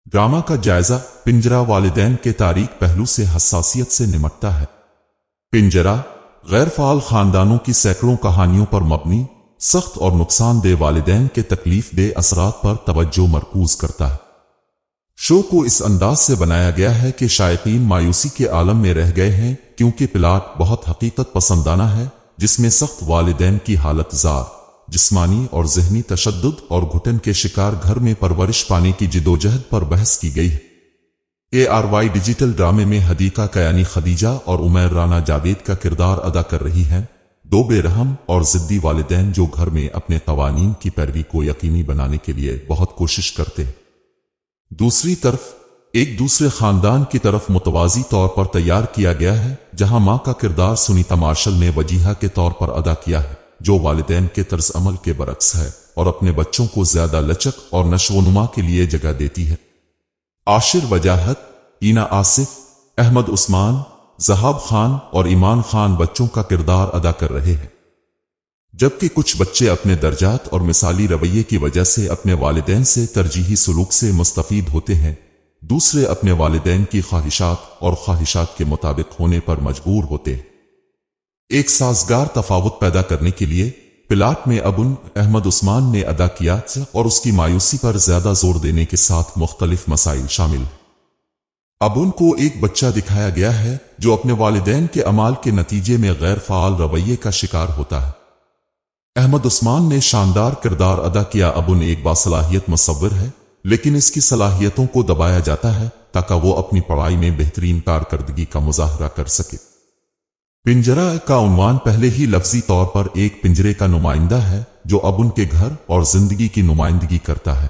Drama का जायजा पिंजरा वालिदैन के तारीख पहलू से हसासियत से निमटता है। पिंजरा गैर फाल खानदानों की सैकड़ों कहानियों पर मबनी सख्त और नुकसानदेह वालिदैन के तकलीफ दे असरात पर तवज्जो मरकूज करता है। शो को इस अंदाज से बनाया गया है कि शायकीन मायूसी के आलम में रह गए हैं, क्योंकि प्लाट बहुत हकीकत पसंदाना है जिसमें सख्त वालिदैन की हालत जार जिस्मानी और जहनी तशद्दुद और घुटन के शिकार घर में परवरिश पाने की जिदोजहद पर बहस की गई है। ARY डिजिटल ड्रामे में हदीका कयानी खदीजा और उमैर राना जावेद का किरदार अदा कर रही हैं, दो बेरहम और जिद्दी वालिदैन जो घर में अपने कवानीन की पैरवी को यकीनी बनाने के लिए बहुत कोशिश करते हैं। दूसरी तरफ एक दूसरे खानदान की तरफ मुतवाजी तौर पर तैयार किया गया है, जहां मां का किरदार सुनीता मार्शल ने वजीहा के तौर पर अदा किया है, जो वालिदैन के तर्ज अमल के बरक्स है और अपने बच्चों को ज्यादा लचक और नशोनुमा के लिए जगह देती है। आशिर वजाहत, ईना आसिफ, अहमद उस्मान, जहाब खान और ईमान खान बच्चों का किरदार अदा कर रहे हैं, जबकि कुछ बच्चे अपने दर्जात और मिसाली रवैये की वजह से अपने वालिदैन से तरजीही सलूक से मुस्तफीद होते हैं। दूसरे अपने वालिदैन की ख्वाहिशात और ख्वाहिशात के मुताबिक होने पर मजबूर होते हैं। एक साजगार तफावत पैदा करने के लिए प्लाट में अबुन अहमद उस्मान ने अदा किया और उसकी मायूसी पर ज्यादा जोर देने के साथ मुख्तलिफ मसाइल शामिल हैं। अबुन को एक बच्चा दिखाया गया है जो अपने वालिदैन के अमाल के नतीजे में गैर फाल रवैये का शिकार होता है। अहमद उस्मान ने शानदार किरदार अदा किया। अबुन एक बासलाहियत मुसव्विर है, लेकिन इसकी सलाहियतों को दबाया जाता है ताकि वो अपनी पढ़ाई में बेहतरीन कारकर्दगी का मुजाहरा कर सके। पिंजरा का उन्वान पहले ही लफ्जी तौर पर एक पिंजरे का नुमाइंदा है जो अबुन के घर और जिंदगी की नुमाइंदगी करता है।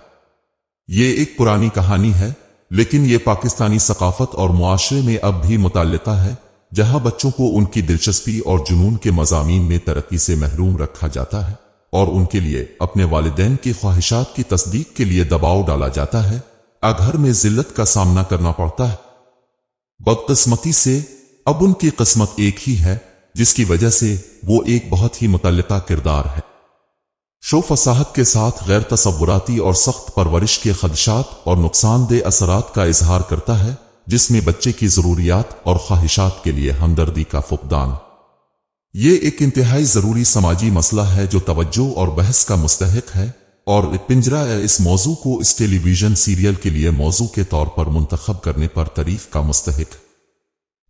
ये एक पुरानी कहानी है, लेकिन ये पाकिस्तानी सकाफत और मुआशरे में अब भी मुताल्लिका है, जहां बच्चों को उनकी दिलचस्पी और जुनून के मज़ामीन में तरक्की से महरूम रखा जाता है और उनके लिए अपने वालिदैन की ख्वाहिशात की तस्दीक के लिए दबाव डाला जाता है। घर में जिल्लत का सामना करना पड़ता है। बदकिस्मती से अब उनकी किस्मत एक ही है, जिसकी वजह से वो एक बहुत ही मुतल्लिका किरदार है। शो फसाहत के साथ गैर तसव्वुराती और सख्त परवरिश के खदशात और नुकसानदेह असरात का इजहार करता है, जिसमें बच्चे की जरूरियात और ख्वाहिशात के लिए हमदर्दी का फुकदान। ये एक इंतहाई जरूरी समाजी मसला है जो तवज्जो और बहस का मुस्तहिक है, और पिंजरा इस मौजू को इस टेलीविजन सीरियल के लिए मौजू के तौर पर मुंतखब करने पर तारीफ का मुस्तहिक है।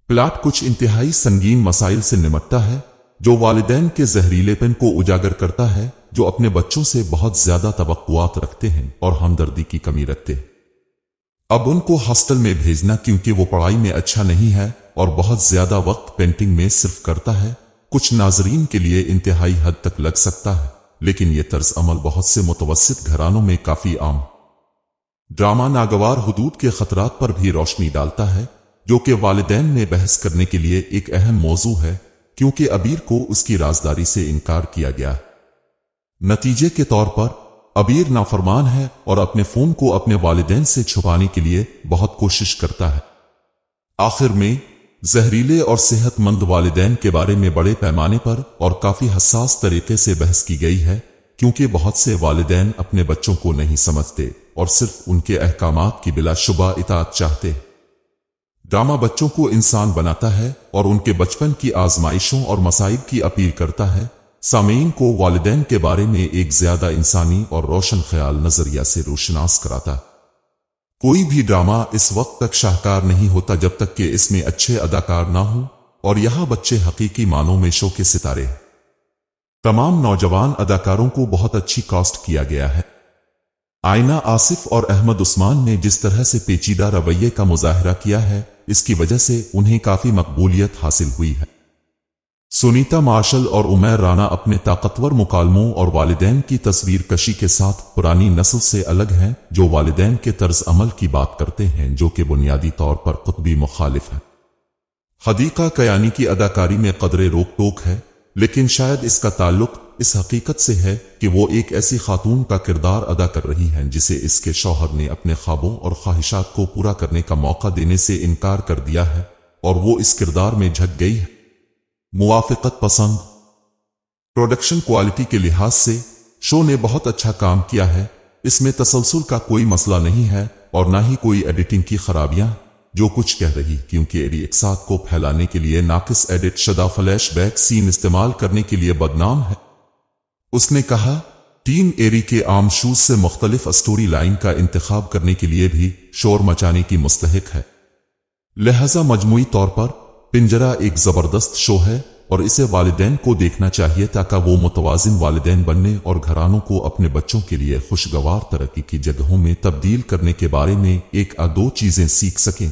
प्लाट कुछ इंतहाई संगीन मसाइल से निमटता है, जो वालिदैन के जहरीलेपन को उजागर करता है, जो अपने बच्चों से बहुत ज्यादा तवक्कुआत रखते हैं और हमदर्दी की कमी रखते हैं। अब उनको हॉस्टल में भेजना क्योंकि वो पढ़ाई में अच्छा नहीं है और बहुत ज्यादा वक्त पेंटिंग में सिर्फ करता है, कुछ नाजरीन के लिए इंतहाई हद तक लग सकता है, लेकिन ये तर्ज अमल बहुत से मुतवस्सित घरानों में काफी आम। ड्रामा नागवार हुदूद के खतरात पर भी रोशनी डालता है, जो कि वालिदैन में बहस करने के लिए एक अहम मौजू है, क्योंकि अबीर को उसकी राजदारी से इनकार किया गया है। नतीजे के तौर पर अबीर नाफरमान है और अपने फोन को अपने वालिदैन से छुपाने के लिए बहुत कोशिश करता है। आखिर में जहरीले और सेहतमंद वालिदैन के बारे में बड़े पैमाने पर और काफी हसास तरीके से बहस की गई है, क्योंकि बहुत से वालिदैन अपने बच्चों को नहीं समझते और सिर्फ उनके अहकामात की बिलाशुबा इताअत चाहते हैं। ड्रामा बच्चों को इंसान बनाता है और उनके बचपन की आजमाइशों और मसाइब की अपील करता है, सामीन को वालिदैन के बारे में एक ज्यादा इंसानी और रोशन ख्याल नजरिया से रोशनास कराता है। कोई भी ड्रामा इस वक्त तक शाहकार नहीं होता जब तक कि इसमें अच्छे अदाकार ना हो, और यहां बच्चे हकीकी मानों में शो के सितारे हैं। तमाम नौजवान अदाकारों को बहुत अच्छी कास्ट किया गया है। आईना आसिफ और अहमद उस्मान ने जिस तरह से पेचीदा रवैये का मुजाहरा किया है, इसकी वजह से उन्हें काफी मकबूलियत हासिल हुई है। सुनीता मार्शल और उमैर राना अपने ताकतवर मुकालमों और वालिदैन की तस्वीर कशी के साथ पुरानी नस्ल से अलग हैं, जो वालिदैन के तर्ज अमल की बात करते हैं, जो कि बुनियादी तौर पर कुतबी मुखालिफ है। हदीका कयानी की अदाकारी में कदरे रोक टोक है, लेकिन शायद इसका ताल्लुक इस हकीकत से है कि वो एक ऐसी खातून का किरदार अदा कर रही हैं जिसे इसके शौहर ने अपने ख्वाबों और ख्वाहिशात को पूरा करने का मौका देने से इनकार कर दिया है, और वो इस किरदार में झक गई है। मुवाफिकत पसंद। प्रोडक्शन क्वालिटी के लिहाज से शो ने बहुत अच्छा काम किया है। اس میں تسلسل کا کوئی مسئلہ نہیں ہے اور نہ ہی کوئی ایڈیٹنگ کی خرابیاں جو کچھ کہہ رہی، کیونکہ ایری ایک ساتھ کو پھیلانے کے لیے ناقص ایڈٹ شدہ فلیش بیک سین استعمال کرنے کے لیے بدنام ہے۔ اس نے کہا، ٹیم ایری کے عام شوز سے مختلف اسٹوری لائن کا انتخاب کرنے کے لیے بھی شور مچانے کی مستحق ہے، لہذا مجموعی طور پر پنجرہ ایک زبردست شو ہے اور اسے والدین کو دیکھنا چاہیے تاکہ وہ متوازن والدین بننے اور گھرانوں کو اپنے بچوں کے لیے خوشگوار ترقی کی جگہوں میں تبدیل کرنے کے بارے میں ایک یا دو چیزیں سیکھ سکیں۔